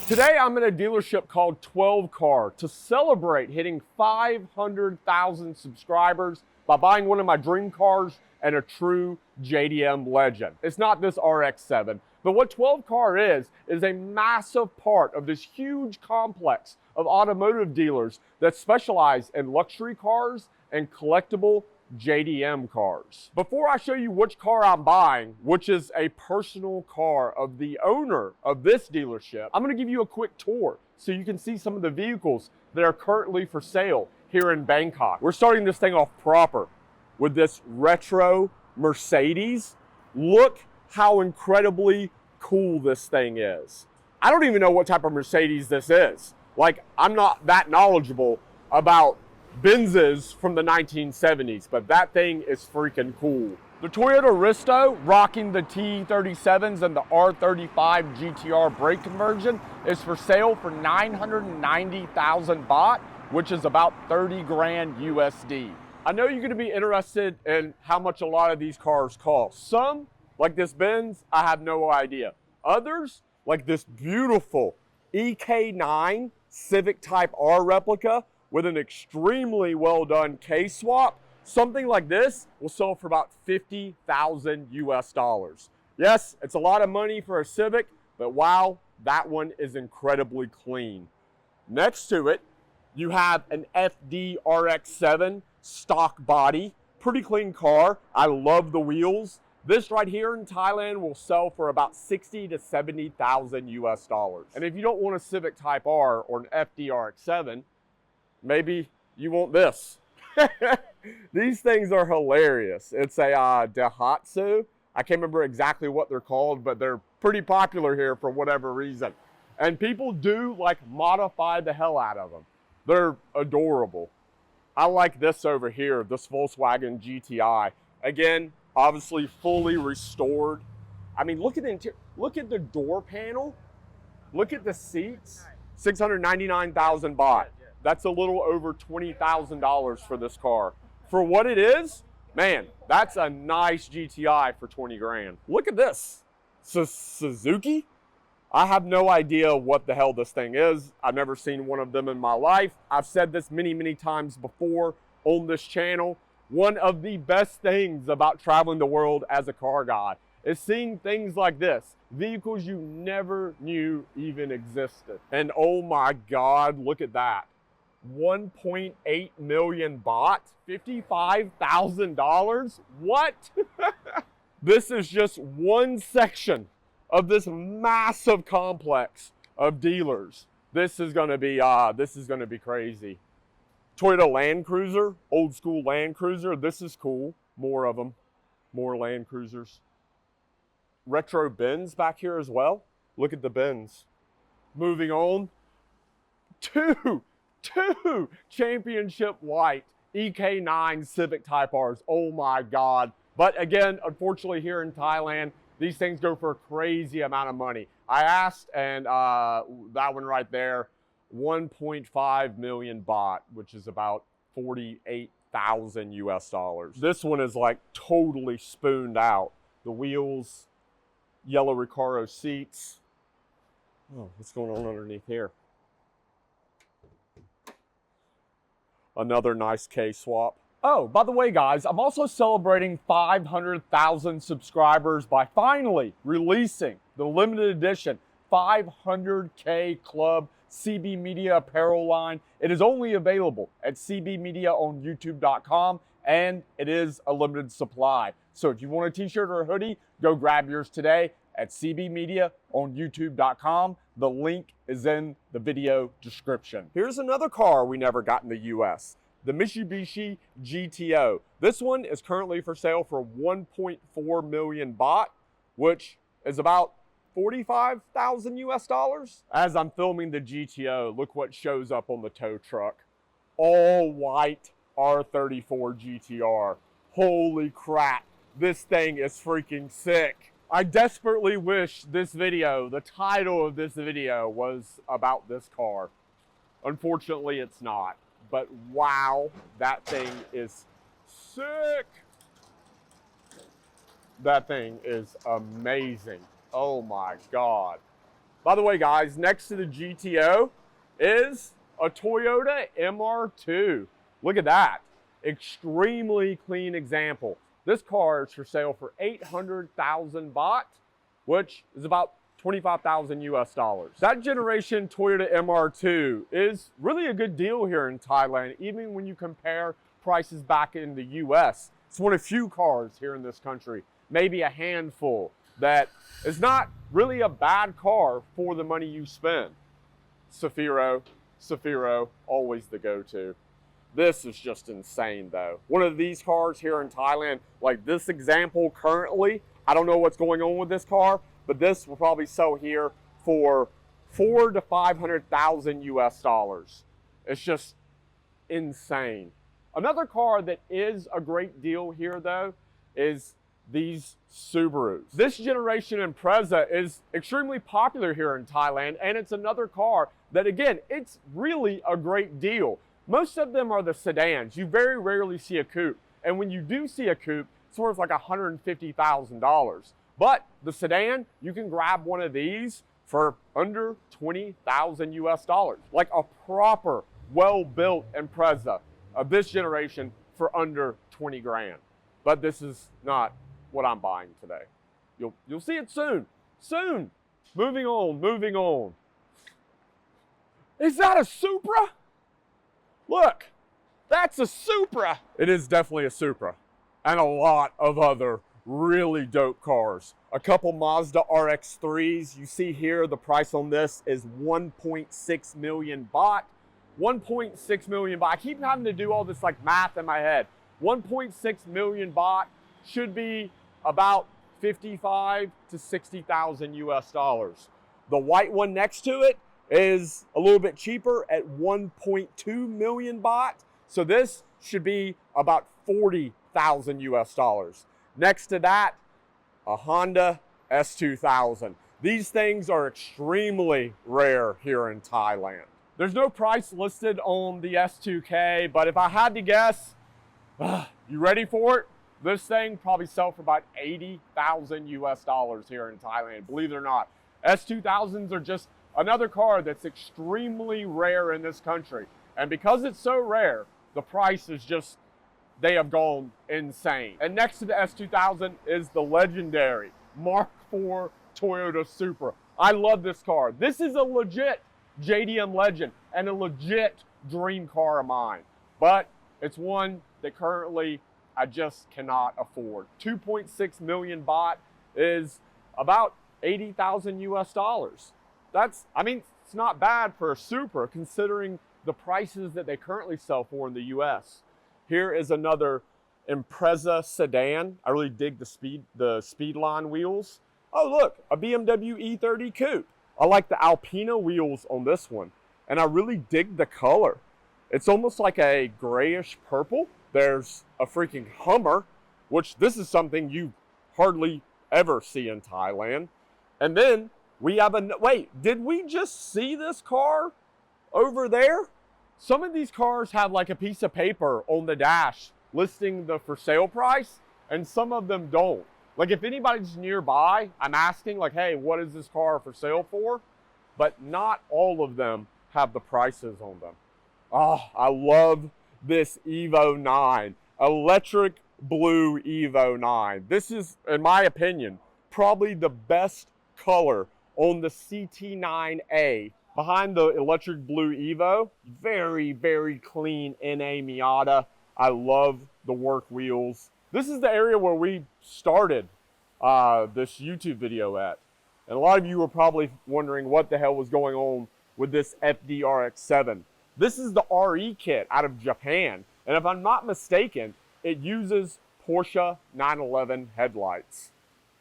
Today I'm at a dealership called 12 Car to celebrate hitting 500,000 subscribers by buying one of my dream cars and a true JDM legend. It's not this RX-7, but what 12 Car is a massive part of this huge complex of automotive dealers that specialize in luxury cars and collectible JDM cars. Before I show you which car I'm buying, which is a personal car of the owner of this dealership, I'm going to give you a quick tour so you can see some of the vehicles that are currently for sale here in Bangkok. We're starting this thing off proper with this retro Mercedes. Look how incredibly cool this thing is. I don't even know what type of Mercedes this is. Like, I'm not that knowledgeable about Benzes from the 1970s, but that thing is freaking cool. The Toyota Risto, rocking the T37s and the R35 GTR brake conversion, is for sale for 990,000 baht, which is about 30 grand USD. I know you're going to be interested in how much a lot of these cars cost. Some, like this Benz, I have no idea. Others, like this beautiful EK9 Civic Type R replica, with an extremely well done case swap, something like this will sell for about 50,000 US dollars. Yes, it's a lot of money for a Civic, but wow, that one is incredibly clean. Next to it, you have an FD RX-7 stock body, pretty clean car. I love the wheels. This right here in Thailand will sell for about 60 to 70,000 US dollars. And if you don't want a Civic Type R or an FD RX-7, maybe you want this. These things are hilarious. It's a Daihatsu. I can't remember exactly what they're called, but they're pretty popular here for whatever reason. And people do like modify the hell out of them. They're adorable. I like this over here, this Volkswagen GTI. Again, obviously fully restored. I mean, look at the interior. Look at the door panel. Look at the seats. 699,000 baht. That's a little over $20,000 for this car. For what it is, man, that's a nice GTI for 20 grand. Look at this, Suzuki? I have no idea what the hell this thing is. I've never seen one of them in my life. I've said this many, many times before on this channel. One of the best things about traveling the world as a car guy is seeing things like this. Vehicles you never knew even existed. And oh my God, look at that. 1.8 million baht, $55,000. What? This is just one section of this massive complex of dealers. This is gonna be crazy. Toyota Land Cruiser, old school Land Cruiser. This is cool. More of them, more Land Cruisers. Retro Benz back here as well. Look at the Benz. Moving on, two championship white EK9 Civic Type Rs. Oh my God. But again, unfortunately here in Thailand, these things go for a crazy amount of money. I asked, and that one right there, 1.5 million baht, which is about 48,000 US dollars. This one is like totally spooned out. The wheels, yellow Recaro seats. Oh, what's going on underneath here? Another nice K-swap. Oh, by the way, guys, I'm also celebrating 500,000 subscribers by finally releasing the limited edition 500K Club CB Media apparel line. It is only available at CB Media on YouTube.com, and it is a limited supply. So if you want a t-shirt or a hoodie, go grab yours today at CB Media on YouTube.com. The link is in the video description. Here's another car we never got in the US, the Mitsubishi GTO. This one is currently for sale for 1.4 million baht, which is about 45,000 US dollars. As I'm filming the GTO, look what shows up on the tow truck. All white R34 GTR. Holy crap, this thing is freaking sick. I desperately wish this video, the title of this video, was about this car. Unfortunately, it's not. But wow, that thing is sick. That thing is amazing. Oh my God. By the way, guys, next to the GTO is a Toyota MR2. Look at that. Extremely clean example. This car is for sale for 800,000 baht, which is about 25,000 US dollars. That generation Toyota MR2 is really a good deal here in Thailand, even when you compare prices back in the US. It's one of few cars here in this country, maybe a handful, that is not really a bad car for the money you spend. Safiro, always the go-to. This is just insane though. One of these cars here in Thailand, like this example currently, I don't know what's going on with this car, but this will probably sell here for 400,000 to 500,000 US dollars. It's just insane. Another car that is a great deal here though is these Subarus. This generation Impreza is extremely popular here in Thailand, and it's another car that, again, it's really a great deal. Most of them are the sedans. You very rarely see a coupe, and when you do see a coupe, it's worth like $150,000. But the sedan, you can grab one of these for under 20,000 US dollars. Like a proper, well-built Impreza of this generation for under 20 grand. But this is not what I'm buying today. You'll see it soon. Soon. Moving on. Is that a Supra? Look, that's a Supra. It is definitely a Supra. And a lot of other really dope cars. A couple Mazda RX-3s. You see here, the price on this is 1.6 million baht. 1.6 million baht. I keep having to do all this like math in my head. 1.6 million baht should be about 55 to 60,000 US dollars. The white one next to it is a little bit cheaper at 1.2 million baht. So this should be about 40,000 US dollars. Next to that, a Honda S2000. These things are extremely rare here in Thailand. There's no price listed on the S2K, but if I had to guess, you ready for it? This thing probably sell for about 80,000 US dollars here in Thailand, believe it or not. S2000s are just another car that's extremely rare in this country. And because it's so rare, the price is just, they have gone insane. And next to the S2000 is the legendary Mark IV Toyota Supra. I love this car. This is a legit JDM legend and a legit dream car of mine. But it's one that currently I just cannot afford. 2.6 million baht is about 80,000 US dollars. That's, I mean, it's not bad for a Supra considering the prices that they currently sell for in the US. Here is another Impreza sedan. I really dig the Speedline wheels. Oh look, a BMW E30 coupe. I like the Alpina wheels on this one, and I really dig the color. It's almost like a grayish purple. There's a freaking Hummer, which this is something you hardly ever see in Thailand. And then we have wait, did we just see this car over there? Some of these cars have like a piece of paper on the dash listing the for sale price, and some of them don't. Like if anybody's nearby, I'm asking like, hey, what is this car for sale for? But not all of them have the prices on them. Oh, I love this Evo 9, electric blue Evo 9. This is, in my opinion, probably the best color on the CT9A. Behind the electric blue Evo, very, very clean NA Miata. I love the work wheels. This is the area where we started this YouTube video at. And a lot of you were probably wondering what the hell was going on with this FDRX7. This is the RE kit out of Japan. And if I'm not mistaken, it uses Porsche 911 headlights.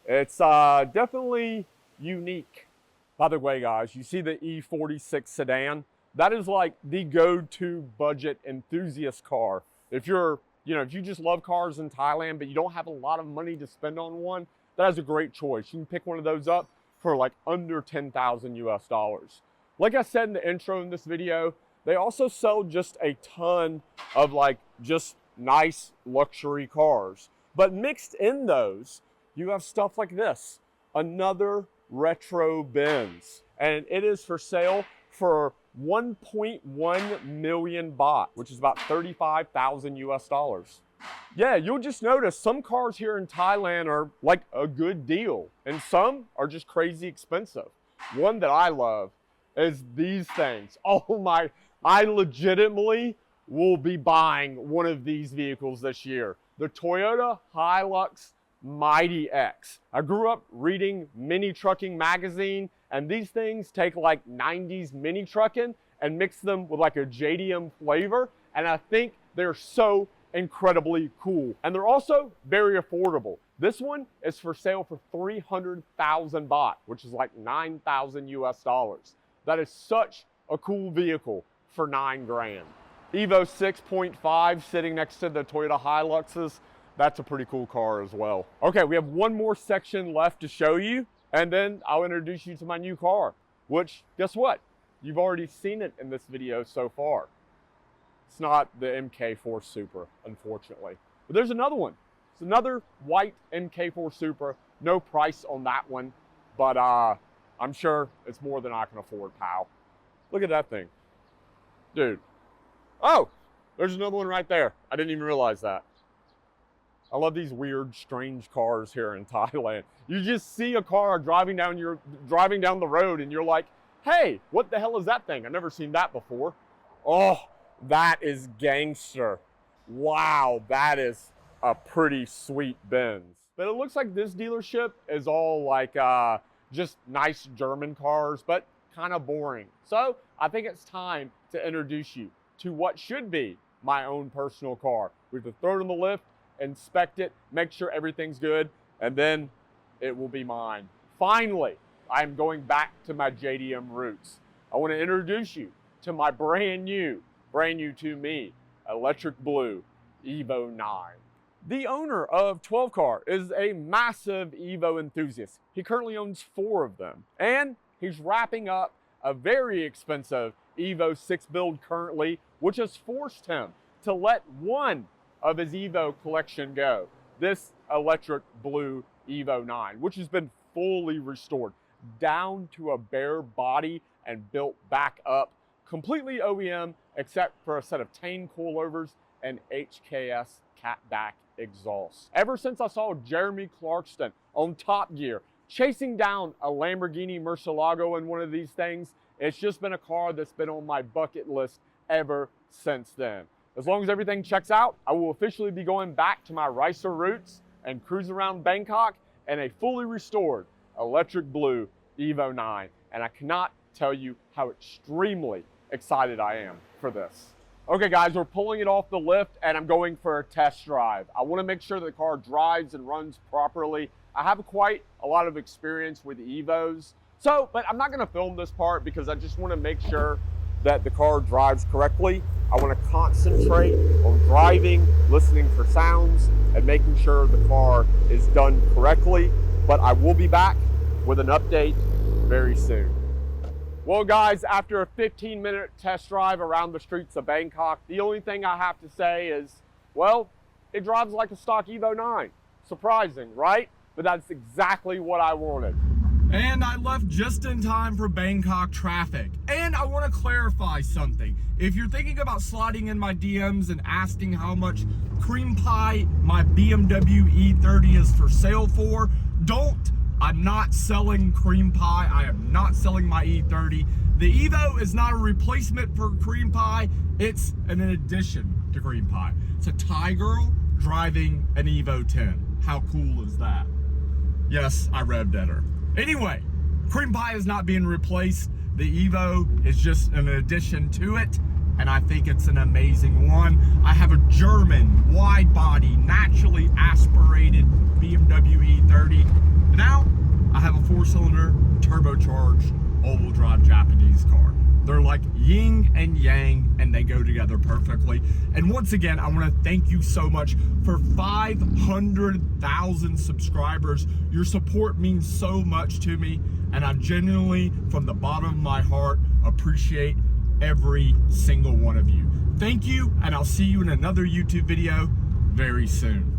It's definitely unique. By the way, guys, you see the E46 sedan? That is like the go-to budget enthusiast car. If you're, if you just love cars in Thailand, but you don't have a lot of money to spend on one, that is a great choice. You can pick one of those up for like under 10,000 US dollars. Like I said in the intro in this video, they also sell just a ton of like just nice luxury cars. But mixed in those, you have stuff like this, another retro Benz. and it is for sale for 1.1 million baht, which is about 35,000 US dollars. Yeah, you'll just notice some cars here in Thailand are like a good deal, and some are just crazy expensive. One that I love is these things. Oh my, I legitimately will be buying one of these vehicles this year. The Toyota Hilux Mighty X. I grew up reading Mini Trucking magazine, and these things take like 90s mini trucking and mix them with like a JDM flavor, and I think they're so incredibly cool. And they're also very affordable. This one is for sale for 300,000 baht, which is like 9,000 US dollars. That is such a cool vehicle for 9 grand. Evo 6.5 sitting next to the Toyota Hiluxes. That's a pretty cool car as well. Okay, we have one more section left to show you, and then I'll introduce you to my new car, which, guess what? You've already seen it in this video so far. It's not the MK4 Supra, unfortunately. But there's another one. It's another white MK4 Supra. No price on that one, but I'm sure it's more than I can afford, pal. Look at that thing. Dude. Oh, there's another one right there. I didn't even realize that. I love these weird, strange cars here in Thailand. You just see a car driving down the road and you're like, hey, what the hell is that thing? I've never seen that before. Oh, that is gangster. Wow, that is a pretty sweet Benz. But it looks like this dealership is all like just nice German cars, but kind of boring. So I think it's time to introduce you to what should be my own personal car. We have to throw it in the lift, inspect it, make sure everything's good, and then it will be mine. Finally, I'm going back to my JDM roots. I want to introduce you to my brand new to me, electric blue Evo 9. The owner of 12 Car is a massive Evo enthusiast. He currently owns 4 of them, and he's wrapping up a very expensive Evo 6 build currently, which has forced him to let one of his Evo collection go. This electric blue Evo 9, which has been fully restored down to a bare body and built back up, completely OEM, except for a set of Tane coilovers and HKS catback exhaust. Ever since I saw Jeremy Clarkston on Top Gear chasing down a Lamborghini Murcielago in one of these things, it's just been a car that's been on my bucket list ever since then. As long as everything checks out, I will officially be going back to my Ricer roots and cruise around Bangkok in a fully restored electric blue Evo 9. And I cannot tell you how extremely excited I am for this. Okay guys, we're pulling it off the lift and I'm going for a test drive. I want to make sure that the car drives and runs properly. I have quite a lot of experience with Evos, but I'm not going to film this part because I just want to make sure that the car drives correctly. I want to concentrate on driving, listening for sounds, and making sure the car is done correctly. But I will be back with an update very soon. Well guys, after a 15-minute test drive around the streets of Bangkok, the only thing I have to say is, well, it drives like a stock Evo 9. Surprising, right? But that's exactly what I wanted. And I left just in time for Bangkok traffic. And I want to clarify something. If you're thinking about sliding in my DMs and asking how much cream pie my BMW E30 is for sale for, don't. I'm not selling cream pie. I am not selling my E30. The Evo is not a replacement for cream pie. It's an addition to cream pie. It's a Thai girl driving an Evo 10. How cool is that? Yes, I revved at her. Anyway, cream pie is not being replaced. The Evo is just an addition to it, and I think it's an amazing one. I have a German, wide body, naturally aspirated BMW E30. Now, I have a 4-cylinder, turbocharged, all-wheel drive Japanese car. They're like yin and yang, and they go together perfectly. And once again, I want to thank you so much for 500,000 subscribers. Your support means so much to me, and I genuinely, from the bottom of my heart, appreciate every single one of you. Thank you, and I'll see you in another YouTube video very soon.